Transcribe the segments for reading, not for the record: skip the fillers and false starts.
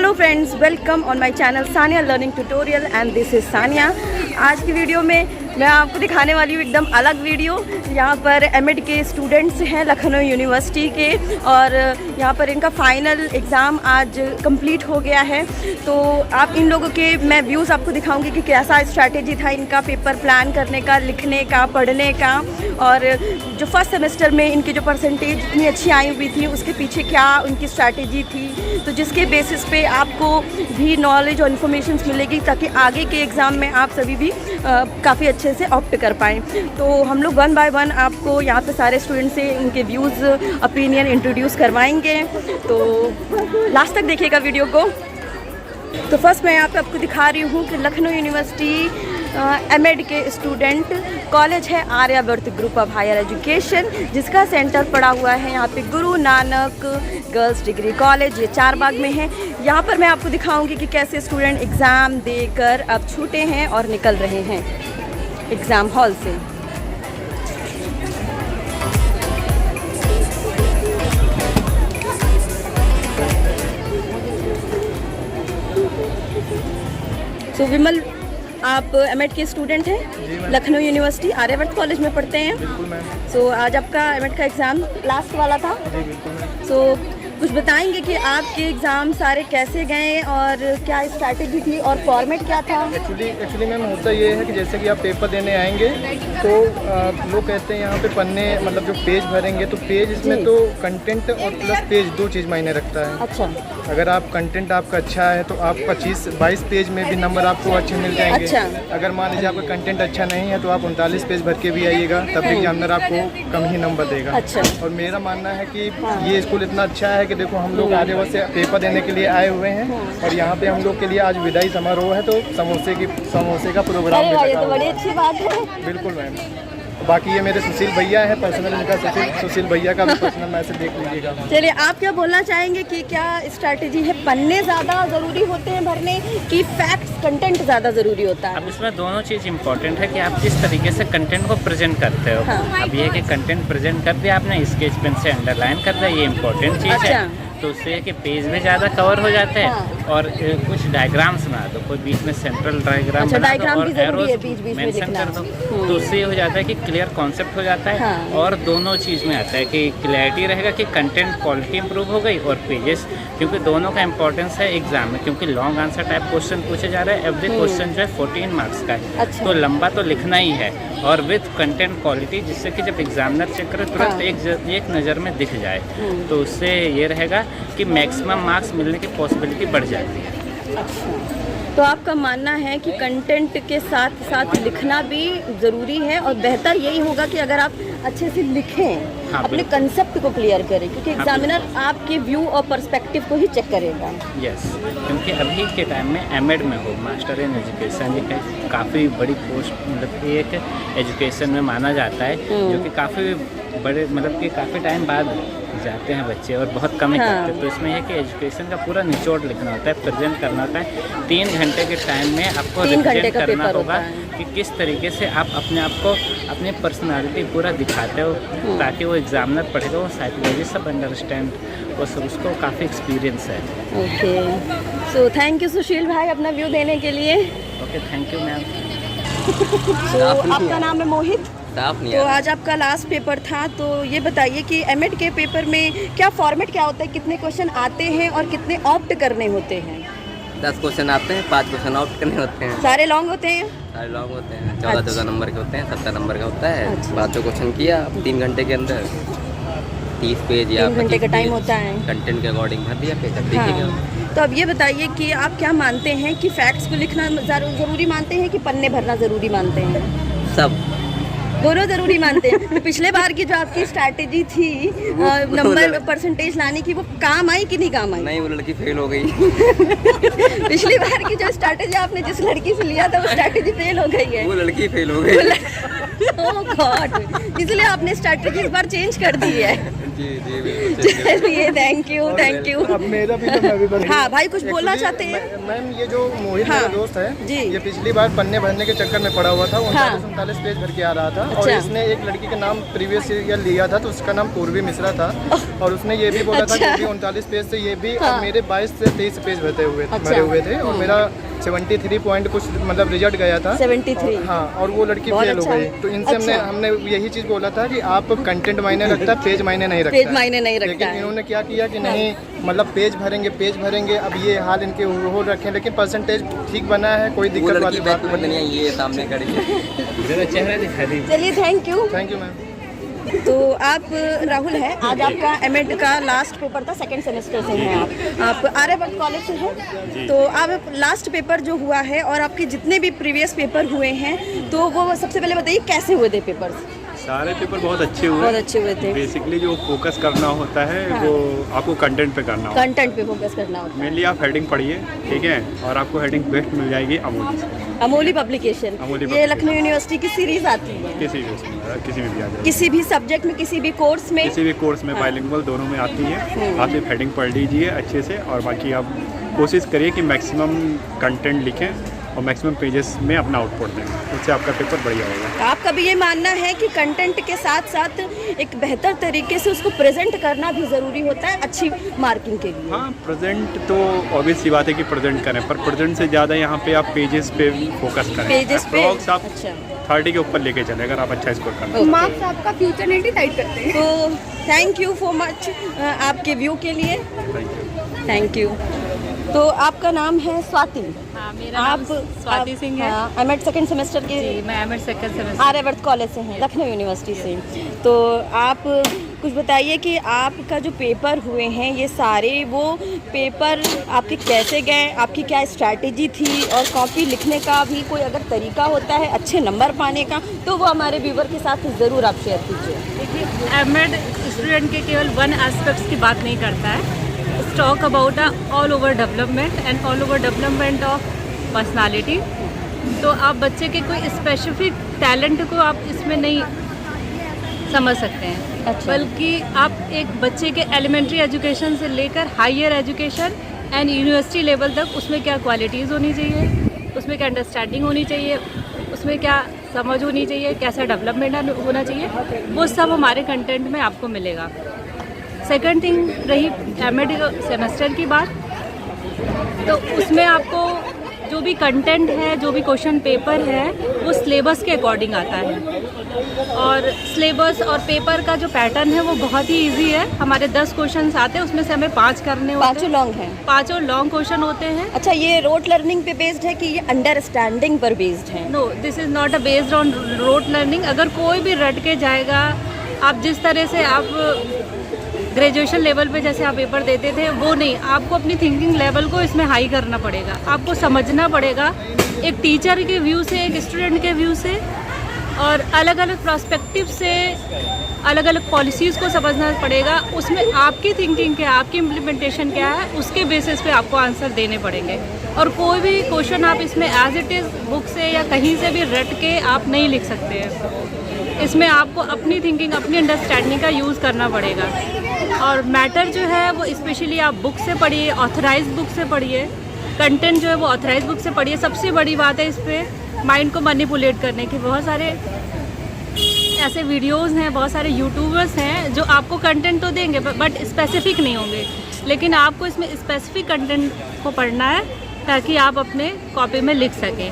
Hello friends, welcome on my channel Sania learning tutorial and this is Sania. आज की video में मैं आपको दिखाने वाली हूँ एकदम अलग वीडियो। यहाँ पर एमएड के स्टूडेंट्स हैं लखनऊ यूनिवर्सिटी के, और यहाँ पर इनका फाइनल एग्ज़ाम आज कंप्लीट हो गया है। तो आप इन लोगों के मैं व्यूज़ आपको दिखाऊंगी कि कैसा स्ट्रैटेजी था इनका पेपर प्लान करने का, लिखने का, पढ़ने का, और जो फर्स्ट सेमेस्टर में इनकी जो परसेंटेज इतनी अच्छी आई हुई थी उसके पीछे क्या उनकी स्ट्रैटेजी थी, तो जिसके बेसिस पे आपको भी नॉलेज और इन्फॉर्मेशन मिलेगी ताकि आगे के एग्ज़ाम में आप सभी भी काफ़ी अच्छे से ऑप्ट कर पाएँ। तो हम लोग वन बाय वन आपको यहाँ पे सारे स्टूडेंट से उनके व्यूज़, ओपिनियन इंट्रोड्यूस करवाएंगे, तो लास्ट तक देखिएगा वीडियो को। तो फर्स्ट मैं यहाँ पे आपको दिखा रही हूँ कि लखनऊ यूनिवर्सिटी एमएड के स्टूडेंट, कॉलेज है Aryavart group of higher education, जिसका सेंटर पड़ा हुआ है यहाँ पे Guru Nanak girls degree college, ये चारबाग में है। यहाँ पर मैं आपको दिखाऊंगी कि कैसे स्टूडेंट एग्ज़ाम देकर अब छूटे हैं और निकल रहे हैं एग्ज़ाम हॉल से। तो विमल, आप एमएड के स्टूडेंट हैं, लखनऊ यूनिवर्सिटी आर्यावर्त कॉलेज में पढ़ते हैं। बिल्कुल मैम। सो आज आपका एमएड का एग्ज़ाम लास्ट वाला था। जी बिल्कुल मैम। सो कुछ बताएंगे कि आपके एग्ज़ाम सारे कैसे गए और क्या स्ट्रैटेजी थी और फॉर्मेट क्या था? एक्चुअली मैम होता ये है कि जैसे कि आप पेपर देने आएंगे तो लोग कहते हैं यहाँ पे पन्ने, मतलब जो पेज भरेंगे तो पेज इसमें तो कंटेंट और प्लस पेज दो चीज़ मायने रखता है। अच्छा। अगर आप कंटेंट आपका अच्छा है तो आप 25-22 पेज में भी नंबर आपको अच्छे मिल जाएंगे। अच्छा। अगर मान लीजिए आपका कंटेंट अच्छा नहीं है तो आप 39 पेज भर के भी आइएगा, तब भी एग्जामिनर आपको कम ही नंबर देगा। अच्छा। और मेरा मानना है कि ये स्कूल इतना अच्छा है कि देखो हम लोग आर्यावर्त से पेपर देने के लिए आए हुए हैं, और यहाँ पे हम लोग के लिए आज विदाई समारोह है, तो समोसे का प्रोग्राम भी ये लगा तो हुआ बड़ी है। अच्छी बात है। बिल्कुल मैम। बाकी ये मेरे सुशील भैया है, पर्सनल इनका सुशील भैया का भी पर्सनल मैसेज देख लीजिएगा। चलिए, आप क्या बोलना चाहेंगे कि क्या स्ट्रैटेजी है, पन्ने ज़्यादा ज़रूरी होते हैं भरने की फैक्ट्स, कंटेंट ज़्यादा ज़रूरी होता है? अब इसमें दोनों चीज़ इम्पोर्टेंट है कि आप किस तरीके से कंटेंट को प्रेजेंट करते हो। हाँ। अब ये कि कंटेंट प्रेजेंट कर दिया आपने, स्केच पेन से अंडरलाइन कर दिया, ये इम्पोर्टेंट चीज़ अच्छा। है। तो उससे कि पेज भी ज़्यादा कवर हो जाते हैं। हाँ। और कुछ डायग्राम्स बना दो, कोई बीच में सेंट्रल डायग्राम अच्छा, बना दो डायग्राम और भी ज़रूरी है एरोज बीच में मेंशन लिखना। कर दो, तो उससे ये हो जाता है कि क्लियर कॉन्सेप्ट हो जाता है। हाँ। और दोनों चीज़ में आता है कि क्लैरिटी रहेगा कि कंटेंट क्वालिटी इंप्रूव हो गई, और पेजेस, क्योंकि दोनों का इंपॉर्टेंस है एग्जाम में, क्योंकि लॉन्ग आंसर टाइप क्वेश्चन पूछे जा रहे हैं। एवरी क्वेश्चन जो है 14 मार्क्स का है। अच्छा। तो लंबा तो लिखना ही है, और विथ कंटेंट क्वालिटी, जिससे कि जब एग्जामिनर चेक करे तुरंत एक नज़र में दिख जाए। तो उससे ये रहेगा कि मैक्सिमम मार्क्स मिलने की पॉसिबिलिटी बढ़ जाती है। अच्छा, तो आपका मानना है कि कंटेंट के साथ साथ लिखना भी ज़रूरी है, और बेहतर यही होगा कि अगर आप अच्छे से लिखें, हाँ, अपने बिल्कुल। कंसेप्ट को क्लियर करें, क्योंकि हाँ, एग्जामिनर आपके व्यू और पर्सपेक्टिव को ही चेक करेगा। यस, क्योंकि अभी के टाइम में एमएड में हो, मास्टर इन एजुकेशन, एक काफ़ी बड़ी पोस्ट, मतलब एक एजुकेशन में माना जाता है, जो कि काफ़ी बड़े, मतलब कि काफ़ी टाइम बाद जाते हैं बच्चे और बहुत कम ही करते हैं। तो इसमें यह कि एजुकेशन का पूरा निचोड़ लिखना होता है, प्रेजेंट करना होता है। 3 घंटे के टाइम में आपको 3 घंटे रिप्रेजेंट का करना पेपर होगा होता है। कि किस तरीके से आप अपने आप को, अपनी पर्सनालिटी पूरा दिखाते हो, ताकि वो एग्जामिनर पढ़ेगा, वो साइकोलॉजी सब अंडरस्टैंड, वो सब उसको काफ़ी एक्सपीरियंस है। ओके, सो थैंक यू सुशील भाई अपना व्यू देने के लिए। Okay, thank you ma'am. तो आपका नाम है मोहित। तो आज आपका लास्ट पेपर था, तो ये बताइए कि एमएड के पेपर में क्या फॉर्मेट क्या होता है, कितने क्वेश्चन आते हैं और कितने ऑप्ट करने होते हैं? 10 क्वेश्चन आते हैं, 5 क्वेश्चन आउट करने होते हैं। सारे लॉन्ग होते हैं? सारे लॉन्ग होते हैं, 14-14 अच्छा। नंबर के होते हैं, 17 नंबर का होता है। अच्छा। 5 क्वेश्चन किया 3 घंटे के अंदर, 30 पेज या 3 घंटे का 25 टाइम पेज होता है। कंटेंट के अकॉर्डिंग भर दिया पेज, अब देखिएगा। हाँ। तो अब ये बताइए कि आप क्या मानते हैं कि फैक्ट्स को लिखना ज़रूरी मानते हैं कि पन्ने भरना ज़रूरी मानते हैं? सब दोनों ज़रूरी मानते हैं। तो पिछले बार की जो आपकी स्ट्रैटेजी थी नंबर परसेंटेज लाने की, वो काम आई कि नहीं काम आई? नहीं, वो लड़की फेल हो गई। पिछली बार की जो स्ट्रैटेजी आपने जिस लड़की से लिया था वो स्ट्रैटेजी फेल हो गई है। वो लड़की फेल हो गई। ओह गॉड, इसलिए आपने स्ट्रैटेजी इस बार चेंज कर दी है। जी जी बिल्कुल। चलिए थैंक यू। अब मेरा भी तो मैं भी बता हाँ भाई, कुछ बोलना चाहते हैं? मैम, ये जो मोहित हाँ, मेरा दोस्त है जी। ये पिछली बार पन्ने भरने के चक्कर में पड़ा हुआ था, 39 पेज भर के आ रहा था। और अच्छा। इसने एक लड़की का नाम प्रीवियस ईयर लिया था, तो उसका नाम पूर्वी मिश्रा था। और उसने ये भी बोला था अच्छा। कि 39 पेज से ये भी हाँ। अब मेरे 22 से 23 पेज भरे अच्छा। हुए थे। और मेरा 73 पॉइंट कुछ मतलब रिजल्ट गया था 73। हाँ, और वो लड़की बहुत फेल हो अच्छा। गई। तो इनसे अच्छा। हमने यही चीज़ बोला था कि आप कंटेंट मायने रखता है, पेज मायने नहीं रखता पेज है। मायने नहीं रखता लेकिन है। इन्होंने क्या किया कि नहीं, मतलब पेज भरेंगे। अब ये हाल इनके हो रखे हैं, लेकिन परसेंटेज ठीक बना है, कोई वो दिक्कत लड़की वाली बैक बात पर नहीं नहीं आई, ये सामने खड़ी है। जरा चेहरा दिखा दीजिए। चलिए thank you. Thank you ma'am. तो आप राहुल हैं, आज आपका एमएड का लास्ट पेपर था, सेकंड सेमेस्टर से हैं आप आर्यभट्ट कॉलेज से हैं। तो आप लास्ट पेपर जो हुआ है और आपके जितने भी प्रीवियस पेपर हुए हैं, तो वो सबसे पहले बताइए कैसे हुए थे पेपर्स? सारे पेपर बहुत अच्छे हुए। बहुत अच्छे हुए थे। बेसिकली जो फोकस करना होता है हाँ। वो आपको कंटेंट पे करना होता है। कंटेंट पे फोकस करना होता है। मेनली आप हेडिंग पढ़िए, ठीक है, और आपको हेडिंग बेस्ट मिल जाएगी अमोली से। अमोली पब्लिकेशन, अमोली ये publication। लखनऊ यूनिवर्सिटी की सीरीज आती है किसी में भी आ जाए, किसी भी सब्जेक्ट में, किसी भी कोर्स में। किसी भी कोर्स में हाँ। बाइलिंगुअल दोनों में आती है। आप सिर्फ हेडिंग पढ़ लीजिए अच्छे से, और बाकी आप कोशिश करिए कि मैक्सिमम कंटेंट लिखें और मैक्सिमम पेजेस में अपना आउटपुट दें, उससे आपका पेपर बढ़िया होगा। आपका भी ये मानना है कि कंटेंट के साथ साथ एक बेहतर तरीके से उसको प्रेजेंट करना भी ज़रूरी होता है अच्छी मार्किंग के लिए? हाँ, प्रेजेंट तो ऑब्वियस सी बात है कि प्रेजेंट करें, पर प्रेजेंट से ज़्यादा यहाँ पे आप पेजेस पे फोकस करें। पेजेस पे? Approx आप अच्छा। 30 के ऊपर लेके चले अगर आप अच्छा स्कोर करते हैं। मार्क्स आपका फ्यूचर नहीं डिसाइड करते हैं। तो थैंक यू फॉर मच आपके व्यू के लिए, थैंक यू। तो आपका नाम है स्वाति? हाँ, मेरा नाम स्वाति सिंह है। एमएड सेकंड सेमेस्टर के? जी, मैं MEd second semester. Aryabhatta college से हैं, लखनऊ यूनिवर्सिटी से। तो आप कुछ बताइए कि आपका जो पेपर हुए हैं ये सारे, वो पेपर आपके कैसे गए, आपकी क्या स्ट्रैटेजी थी, और कॉपी लिखने का भी कोई अगर तरीका होता है अच्छे नंबर पाने का, तो वो हमारे व्यूवर के साथ ज़रूर आप शेयर कीजिए। देखिए, एमएड स्टूडेंट के केवल वन एस्पेक्ट्स की बात नहीं करता है, it's talk about all over development and all over development of personality. तो आप बच्चे के कोई स्पेसिफिक टैलेंट को आप इसमें नहीं समझ सकते हैं। अच्छा। बल्कि आप एक बच्चे के एलिमेंट्री एजुकेशन से लेकर higher education and university level तक उसमें क्या क्वालिटीज़ होनी चाहिए, उसमें क्या अंडरस्टैंडिंग होनी चाहिए, उसमें क्या समझ होनी चाहिए, कैसा डेवलपमेंट होना चाहिए, वो सब हमारे कंटेंट में आपको मिलेगा। सेकंड थिंग रही एमएड सेमेस्टर की बात, तो उसमें आपको जो भी कंटेंट है, जो भी क्वेश्चन पेपर है, वो सिलेबस के अकॉर्डिंग आता है। और सिलेबस और पेपर का जो पैटर्न है वो बहुत ही इजी है। हमारे 10 क्वेश्चन आते हैं, उसमें से हमें 5 करने होते हैं। पाँचों लॉन्ग हैं? पाँचों लॉन्ग क्वेश्चन होते हैं। अच्छा, ये रोड लर्निंग पे बेस्ड है कि ये अंडरस्टैंडिंग पर बेस्ड है? No, this is not a based on rote learning. अगर कोई भी रट के जाएगा, आप जिस तरह से आप ग्रेजुएशन लेवल पे जैसे आप पेपर देते थे वो नहीं, आपको अपनी थिंकिंग लेवल को इसमें हाई करना पड़ेगा। आपको समझना पड़ेगा एक टीचर के व्यू से, एक स्टूडेंट के व्यू से, और अलग अलग पर्सपेक्टिव से अलग अलग पॉलिसीज़ को समझना पड़ेगा। उसमें आपकी थिंकिंग क्या है, आपकी इम्प्लीमेंटेशन क्या है, उसके बेसिस पे आपको आंसर देने पड़ेंगे। और कोई भी क्वेश्चन आप इसमें एज इट इज़ बुक से या कहीं से भी रट के आप नहीं लिख सकते हैं। इसमें आपको अपनी थिंकिंग, अपनी अंडरस्टैंडिंग का यूज़ करना पड़ेगा। और मैटर जो है वो स्पेशली आप बुक से पढ़िए, ऑथराइज बुक से पढ़िए, कंटेंट जो है वो ऑथराइज बुक से पढ़िए। सबसे बड़ी बात है इस पर माइंड को मैनिपुलेट करने की। बहुत सारे ऐसे वीडियोस हैं, बहुत सारे यूट्यूबर्स हैं जो आपको कंटेंट तो देंगे बट स्पेसिफिक नहीं होंगे, लेकिन आपको इसमें स्पेसिफिक कंटेंट को पढ़ना है ताकि आप अपने कॉपी में लिख सकें।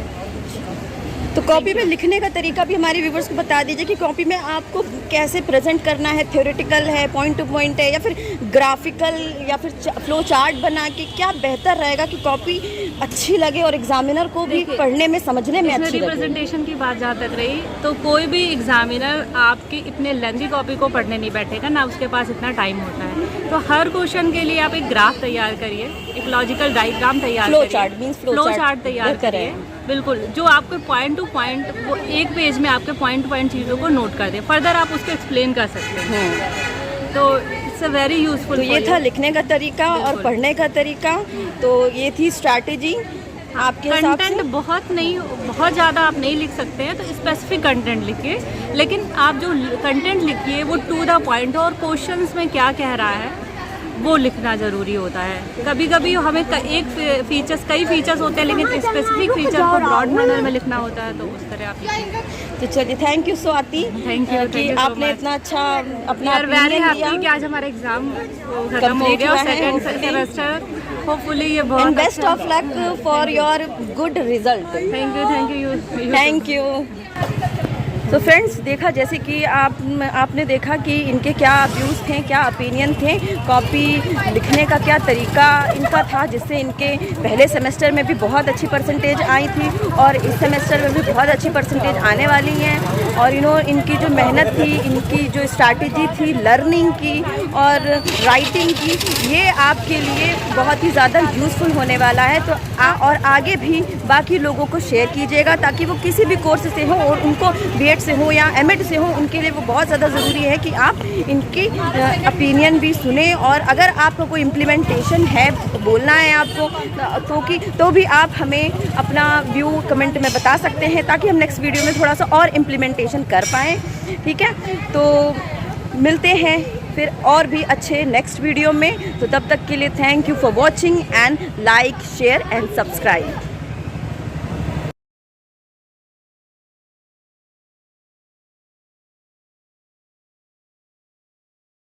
तो कॉपी में लिखने का तरीका भी हमारे व्यूवर्स को बता दीजिए कि कॉपी में आपको कैसे प्रेजेंट करना है, थ्योरेटिकल है, पॉइंट टू पॉइंट है, या फिर ग्राफिकल, या फिर फ्लो चार्ट बना के, क्या बेहतर रहेगा कि कॉपी अच्छी लगे और एग्जामिनर को भी देखिए, पढ़ने में, समझने में अच्छी लगे? रिप्रेजेंटेशन की बात जहाँ तक रही, तो कोई भी एग्जामिनर आपकी इतने लेंथी कॉपी को पढ़ने नहीं बैठेगा, ना उसके पास इतना टाइम होता है। तो हर क्वेश्चन के लिए आप एक ग्राफ तैयार करिए, एक लॉजिकल डायग्राम तैयार फ्लो करिए, चार्ट मींस फ्लो चार्ट तैयार करिए। बिल्कुल, जो आपके पॉइंट टू पॉइंट, वो एक पेज में आपके पॉइंट टू पॉइंट चीज़ों को नोट कर दे, फर्दर आप उसको एक्सप्लेन कर सकते हैं। तो इट्स अ वेरी यूजफुल। तो ये था लिखने का तरीका और पढ़ने का तरीका। तो ये थी स्ट्रैटेजी। आपके हिसाब से? कंटेंट बहुत नहीं, बहुत ज़्यादा आप नहीं लिख सकते हैं, तो स्पेसिफिक कंटेंट लिखिए, लेकिन आप जो कंटेंट लिखिए वो टू द पॉइंट हो, और क्वेश्चंस में क्या कह रहा है वो लिखना ज़रूरी होता है। कभी कभी हमें एक फीचर्स, कई फीचर्स होते हैं, लेकिन स्पेसिफिक फीचर को ब्रॉड मैनर में लिखना होता है, तो उस तरह आप लिखिए। तो चलिए, thank you Swati, Thank you so आपने much. इतना अच्छा अपना वेरी opinion हैप्पी दिया। कि आज हमारा एग्जाम खत्म हो Complete गया, हुआ और है, सेकंड hopefully. सेमेस्टर होपफुली ये बहुत and best of luck for your good result. Thank you thank you. तो फ्रेंड्स, देखा जैसे कि आपने देखा कि इनके क्या व्यूज़ थे, क्या ओपिनियन थे, कॉपी लिखने का क्या तरीका इनका था, जिससे इनके पहले सेमेस्टर में भी बहुत अच्छी परसेंटेज आई थी और इस सेमेस्टर में भी बहुत अच्छी परसेंटेज आने वाली हैं। और इनकी जो मेहनत थी, इनकी जो स्ट्रैटेजी थी लर्निंग की और राइटिंग की, ये आपके लिए बहुत ही ज़्यादा यूज़फुल होने वाला है। तो और आगे भी बाकी लोगों को शेयर कीजिएगा, ताकि वो किसी भी कोर्स से हो, और उनको बीएड से हो या एमएड से हो, उनके लिए वो बहुत ज़्यादा ज़रूरी है कि आप इनकी ओपिनियन भी सुने। और अगर आपका कोई इम्प्लीमेंटेशन है, बोलना है आपको, तो भी आप हमें अपना व्यू कमेंट में बता सकते हैं, ताकि हम नेक्स्ट वीडियो में थोड़ा सा और इम्प्लीमेंटेशन कर पाएँ। ठीक है, तो मिलते हैं फिर और भी अच्छे नेक्स्ट वीडियो में। तो तब तक के लिए thank you for watching and like, share and subscribe.